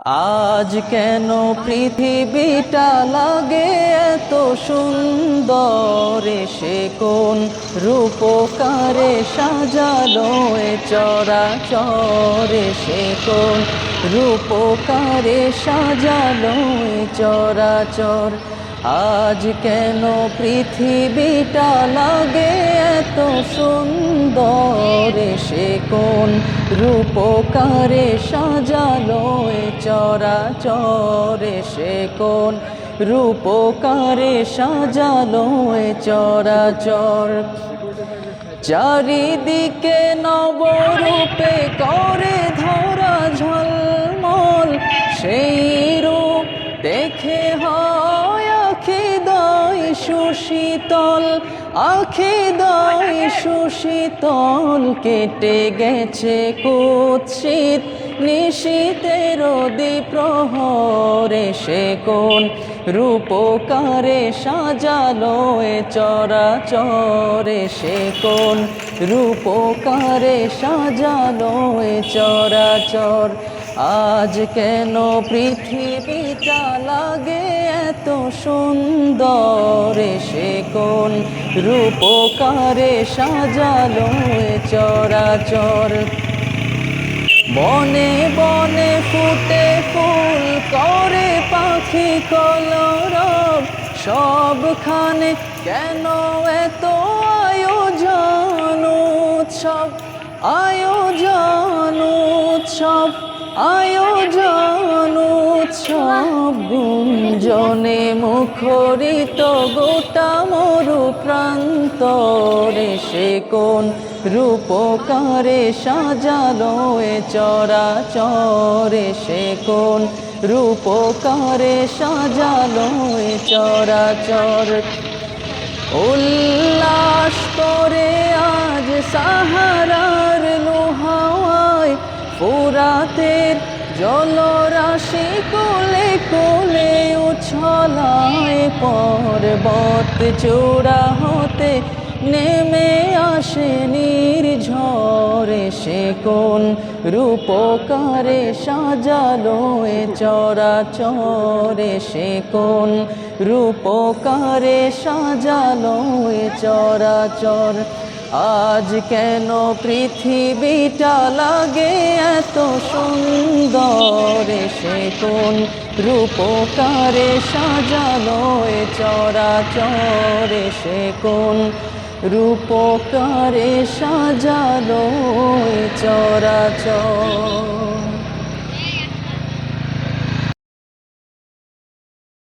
আজ কেন পৃথিবীটা লাগে এত সুন্দর, সে কোন রূপকারে সাজালো এ চরাচর, সে কোন রূপকারে সাজালো এ চরাচর। আজ কেন পৃথিবীটা লাগে এত সুন্দর, সে কোন রূপকারে সাজালো এ চরাচর, সে কোন রূপকারে সাজালো এ চরাচর। চারিদিকে নবরূপে করে ধরা ঝলমল, সেই রূপ দেখে হয় আখিদাই সুশীতল, আখিদাই সুশীতল। কেটে গেছে কুৎসিত নিশীতের দ্বিপ্রহরে, সে কোন রূপকারে সাজালো এ চরাচরে, সে কোন রূপকারে সাজালো এ চরাচর। আজ কেন পৃথিবীটা লাগে এত সুন্দর, সে কোন রূপকারে সাজালো এ চরাচর। বনে বনে ফুটে ফুল করে পাখি কলরব, সবখানে কেন এত আয়োজন উৎসব, আয়োজন উৎসব, আয়োজন উৎসব। গুঞ্জনে মুখরিত গোটা মরু প্রান্তরে, সে কোন রূপকারে সাজালো এ চরাচরে, সে কোন রূপকারে সাজালো এ চরাচর। উল্লাস করে আজ সাহারার লোহাওয়ায়, ফুরাতের জলরাশি কোলে কোলে উছলায়, পর্বত চূড়া হতে নেমে আসে নির্ঝরে, সে কোন রূপকারে সাজালো এ চরাচরে, সে কোন রূপকারে সাজালো এ চরাচর। আজ কেন পৃথিবীটা লাগে এত সুন্দর, সে কোন রূপকারে সাজালো এ চরাচর, সে কোন রূপকারে সাজালো এ চরাচর।